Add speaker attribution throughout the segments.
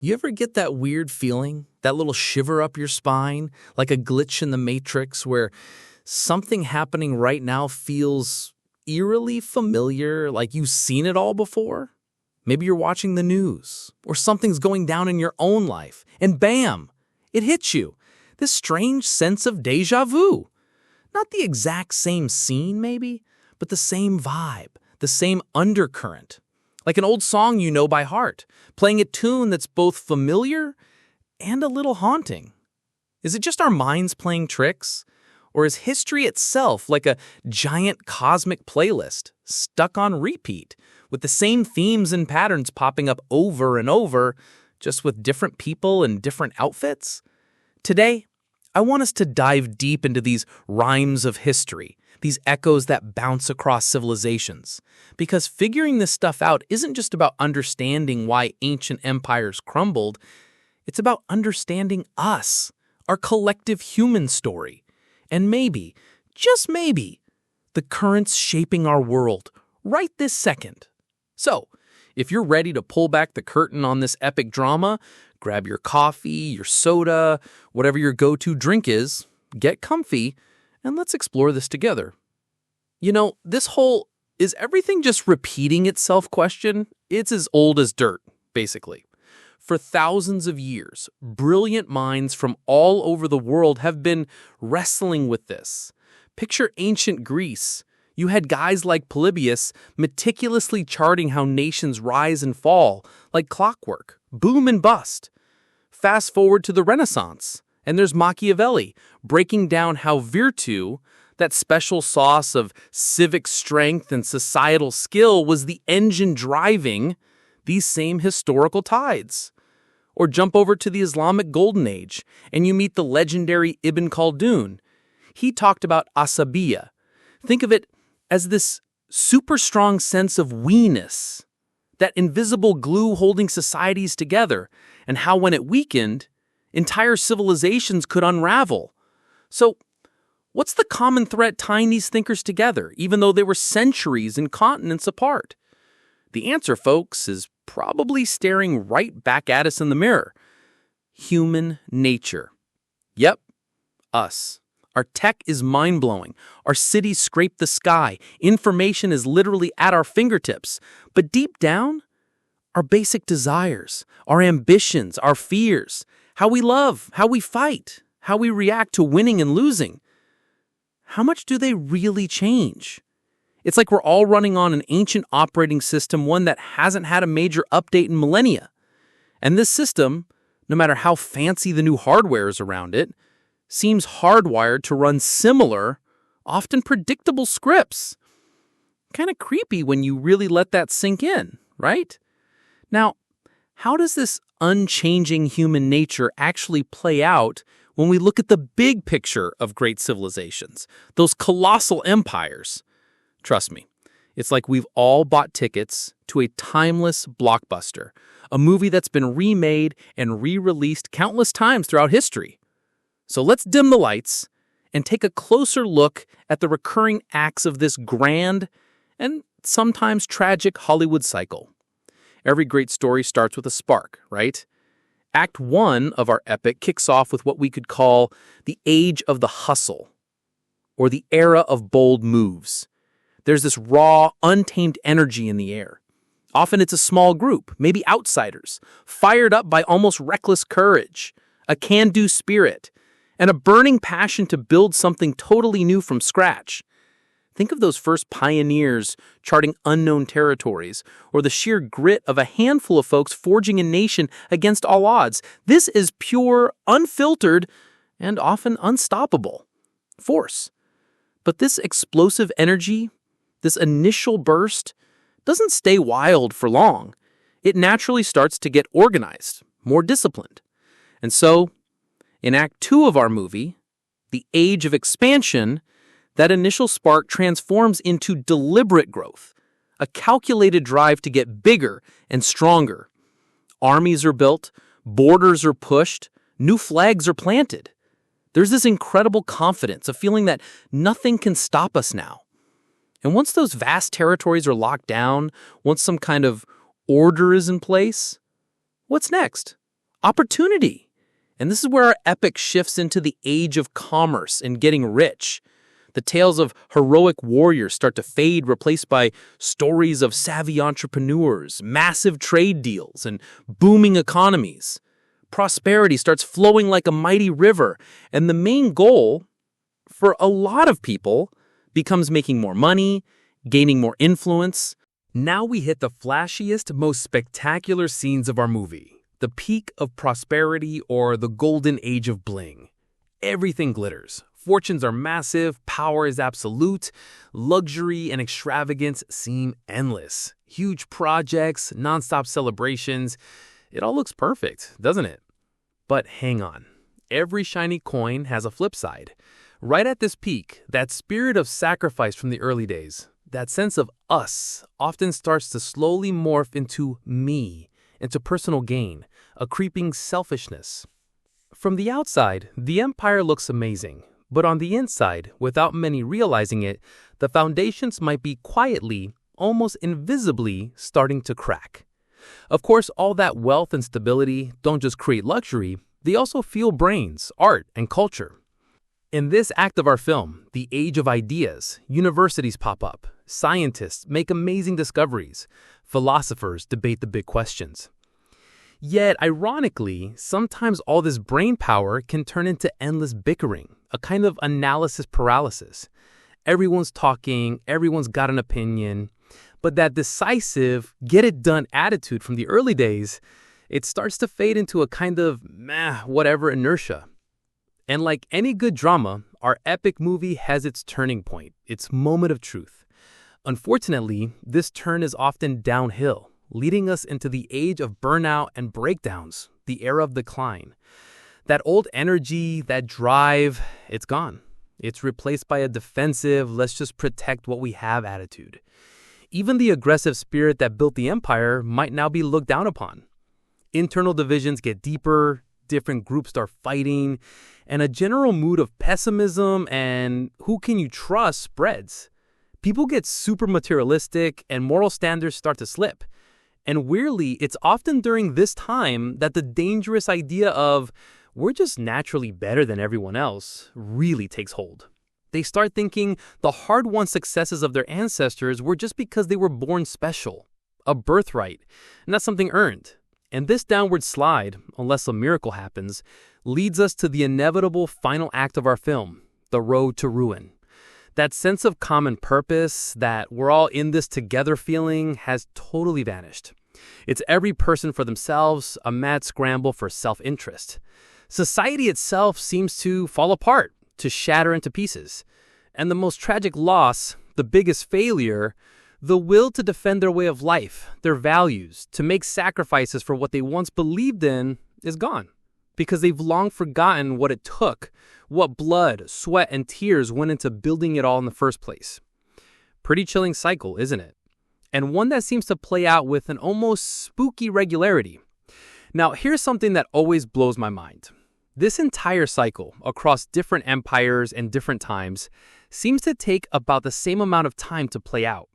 Speaker 1: You ever get that weird feeling, that little shiver up your spine, like a glitch in the matrix where something happening right now feels eerily familiar, like you've seen it all before? Maybe you're watching the news, or something's going down in your own life, and bam, it hits you. This strange sense of déjà vu. Not the exact same scene, maybe, but the same vibe, the same undercurrent. Like an old song you know by heart, playing a tune that's both familiar and a little haunting. Is it just our minds playing tricks? Or is history itself like a giant cosmic playlist, stuck on repeat, with the same themes and patterns popping up over and over, just with different people and different outfits? Today, I want us to dive deep into these rhymes of history, these echoes that bounce across civilizations. Because figuring this stuff out isn't just about understanding why ancient empires crumbled, it's about understanding us, our collective human story. And maybe, just maybe, the currents shaping our world right this second. So, if you're ready to pull back the curtain on this epic drama, grab your coffee, your soda, whatever your go-to drink is, get comfy, and let's explore this together. You know, this whole "is everything just repeating itself" question, it's as old as dirt, basically. For thousands of years, brilliant minds from all over the world have been wrestling with this. Picture ancient Greece. You had guys like Polybius meticulously charting how nations rise and fall, like clockwork, boom and bust. Fast forward to the Renaissance, and there's Machiavelli breaking down how virtue, that special sauce of civic strength and societal skill, was the engine driving these same historical tides. Or jump over to the Islamic Golden Age, and you meet the legendary Ibn Khaldun. He talked about asabiya. Think of it as this super strong sense of we-ness, that invisible glue holding societies together, and how when it weakened, entire civilizations could unravel. So, what's the common thread tying these thinkers together, even though they were centuries and continents apart? The answer, folks, is probably staring right back at us in the mirror. Human nature. Yep, us. Our tech is mind-blowing. Our cities scrape the sky. Information is literally at our fingertips. But deep down, our basic desires, our ambitions, our fears, how we love, how we fight, how we react to winning and losing, how much do they really change? It's like we're all running on an ancient operating system, one that hasn't had a major update in millennia. And this system, no matter how fancy the new hardware is around it, seems hardwired to run similar, often predictable scripts. Kind of creepy when you really let that sink in, right? Now, how does this unchanging human nature actually play out when we look at the big picture of great civilizations, those colossal empires? Trust me, it's like we've all bought tickets to a timeless blockbuster, a movie that's been remade and re-released countless times throughout history. So let's dim the lights and take a closer look at the recurring acts of this grand and sometimes tragic Hollywood cycle. Every great story starts with a spark, right? Act 1 of our epic kicks off with what we could call the age of the hustle, or the era of bold moves. There's this raw, untamed energy in the air. Often it's a small group, maybe outsiders, fired up by almost reckless courage, a can-do spirit, and a burning passion to build something totally new from scratch. Think of those first pioneers charting unknown territories, or the sheer grit of a handful of folks forging a nation against all odds. This is pure, unfiltered, and often unstoppable force. But this explosive energy, this initial burst, doesn't stay wild for long. It naturally starts to get organized, more disciplined. And so, in Act 2 of our movie, The Age of Expansion, that initial spark transforms into deliberate growth, a calculated drive to get bigger and stronger. Armies are built, borders are pushed, new flags are planted. There's this incredible confidence, a feeling that nothing can stop us now. And once those vast territories are locked down, once some kind of order is in place, what's next? Opportunity. And this is where our epic shifts into the age of commerce and getting rich. The tales of heroic warriors start to fade, replaced by stories of savvy entrepreneurs, massive trade deals, and booming economies. Prosperity starts flowing like a mighty river, and the main goal, for a lot of people, becomes making more money, gaining more influence. Now we hit the flashiest, most spectacular scenes of our movie. The peak of prosperity, or the golden age of bling. Everything glitters. Fortunes are massive, power is absolute, luxury and extravagance seem endless. Huge projects, nonstop celebrations. It all looks perfect, doesn't it? But hang on. Every shiny coin has a flip side. Right at this peak, that spirit of sacrifice from the early days, that sense of us, often starts to slowly morph into me, into personal gain, a creeping selfishness. From the outside, the empire looks amazing, but on the inside, without many realizing it, the foundations might be quietly, almost invisibly, starting to crack. Of course, all that wealth and stability don't just create luxury, they also fuel brains, art, and culture. In this act of our film, the age of ideas, universities pop up, scientists make amazing discoveries, philosophers debate the big questions. Yet, ironically, sometimes all this brain power can turn into endless bickering, a kind of analysis paralysis. Everyone's talking, everyone's got an opinion, but that decisive, get-it-done attitude from the early days, it starts to fade into a kind of whatever inertia. And like any good drama, our epic movie has its turning point, its moment of truth. Unfortunately, this turn is often downhill, leading us into the age of burnout and breakdowns, the era of decline. That old energy, that drive, it's gone. It's replaced by a defensive, let's just protect what we have attitude. Even the aggressive spirit that built the empire might now be looked down upon. Internal divisions get deeper, different groups start fighting, and a general mood of pessimism and who can you trust spreads. People get super materialistic and moral standards start to slip. And weirdly, it's often during this time that the dangerous idea of we're just naturally better than everyone else really takes hold. They start thinking the hard-won successes of their ancestors were just because they were born special, a birthright, not something earned. And this downward slide, unless a miracle happens, leads us to the inevitable final act of our film, the road to ruin. That sense of common purpose, that we're all in this together feeling, has totally vanished. It's every person for themselves, a mad scramble for self-interest. Society itself seems to fall apart, to shatter into pieces. And the most tragic loss, the biggest failure, the will to defend their way of life, their values, to make sacrifices for what they once believed in, is gone. Because they've long forgotten what it took, what blood, sweat, and tears went into building it all in the first place. Pretty chilling cycle, isn't it? And one that seems to play out with an almost spooky regularity. Now, here's something that always blows my mind. This entire cycle, across different empires and different times, seems to take about the same amount of time to play out.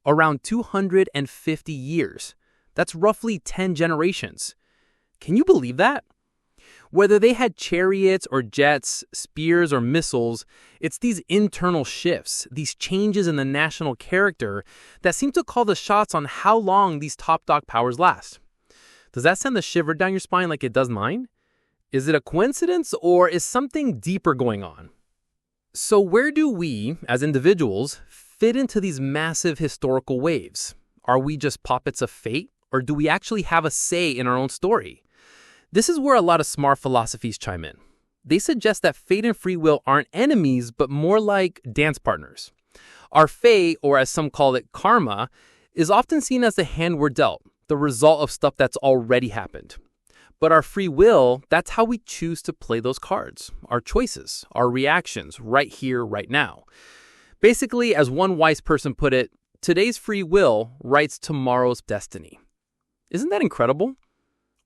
Speaker 1: Around 250 years. That's roughly 10 generations. Can you believe that? Whether they had chariots or jets, spears or missiles, it's these internal shifts, these changes in the national character that seem to call the shots on how long these top dog powers last. Does that send a shiver down your spine like it does mine? Is it a coincidence or is something deeper going on? So where do we, as individuals, fit into these massive historical waves? Are we just puppets of fate, or do we actually have a say in our own story? This is where a lot of smart philosophies chime in. They suggest that fate and free will aren't enemies, but more like dance partners. Our fate, or as some call it, karma, is often seen as the hand we're dealt, the result of stuff that's already happened. But our free will, that's how we choose to play those cards, our choices, our reactions, right here, right now. Basically, as one wise person put it, today's free will writes tomorrow's destiny. Isn't that incredible?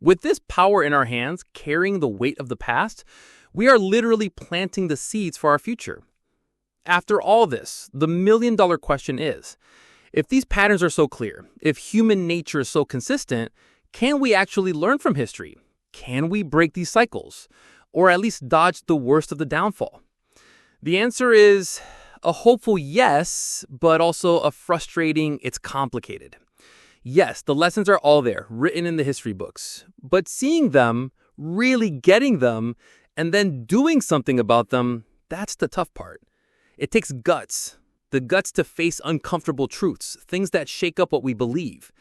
Speaker 1: With this power in our hands, carrying the weight of the past, we are literally planting the seeds for our future. After all this, the million-dollar question is, if these patterns are so clear, if human nature is so consistent, can we actually learn from history?
Speaker 2: Can we break these cycles? Or at least dodge the worst of the downfall? The answer is a hopeful yes, but also a frustrating it's complicated. Yes, the lessons are all there, written in the history books. But seeing them, really getting them, and then doing something about them, that's the tough part. It takes guts. The guts to face uncomfortable truths, things that shake up what we believe.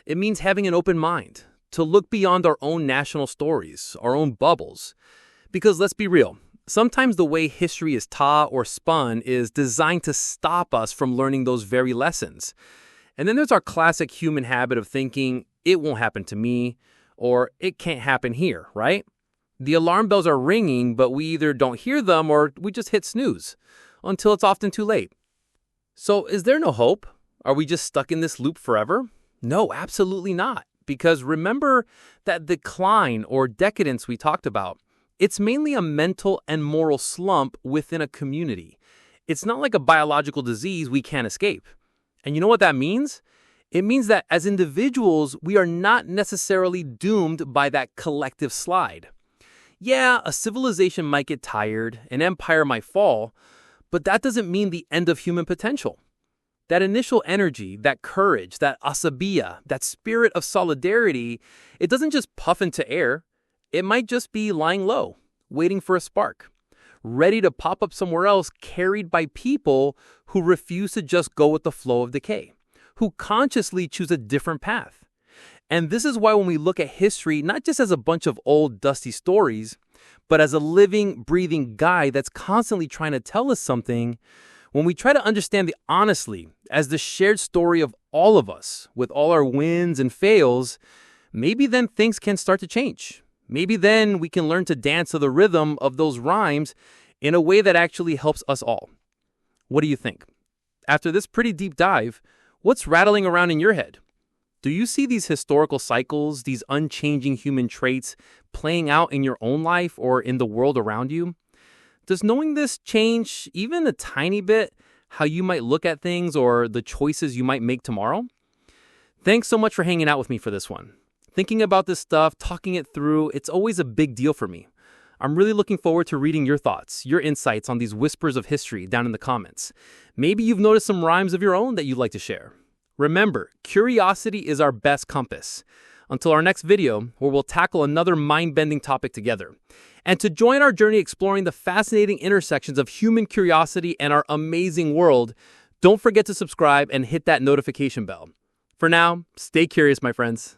Speaker 2: It means having an open mind, to look beyond our own national stories, our own bubbles. Because let's be real, sometimes the way history is taught or spun is designed to stop us from learning those very lessons. And then there's our classic human habit of thinking, it won't happen to me, or it can't happen here, right? The alarm bells are ringing, but we either don't hear them or we just hit snooze, until it's often too late. So is there no hope? Are we just stuck in this loop forever? No, absolutely not. Because remember that decline or decadence we talked about, it's mainly a mental and moral slump within a community. It's not like a biological disease we can't escape. And you know what that means? It means that as individuals, we are not necessarily doomed by that collective slide. Yeah, a civilization might get tired, an empire might fall, but that doesn't mean the end of human potential. That initial energy, that courage, that asabiya, that spirit of solidarity, it doesn't just puff into air. It might just be lying low, waiting for a spark, ready to pop up somewhere else, carried by people who refuse to just go with the flow of decay, who consciously choose a different path. And this is why when we look at history, not just as a bunch of old, dusty stories, but as a living, breathing guide that's constantly trying to tell us something, when we try to understand it honestly as the shared story of all of us, with all our wins and fails, maybe then things can start to change. Maybe then we can learn to dance to the rhythm of those rhymes in a way that actually helps us all. What do you think? After this pretty deep dive, what's rattling around in your head? Do you see these historical cycles, these unchanging human traits playing out in your own life or in the world around you? Does knowing this change even a tiny bit how you might look at things or the choices you might make tomorrow? Thanks so much for hanging out with me for this one. Thinking about this stuff, talking it through, it's always a big deal for me. I'm really looking forward to reading your thoughts, your insights on these whispers of history down in the comments. Maybe you've noticed some rhymes of your own that you'd like to share. Remember, curiosity is our best compass. Until our next video, where we'll tackle another mind-bending topic together. And to join our journey exploring the fascinating intersections of human curiosity and our amazing world, don't forget to subscribe and hit that notification bell. For now, stay curious, my friends.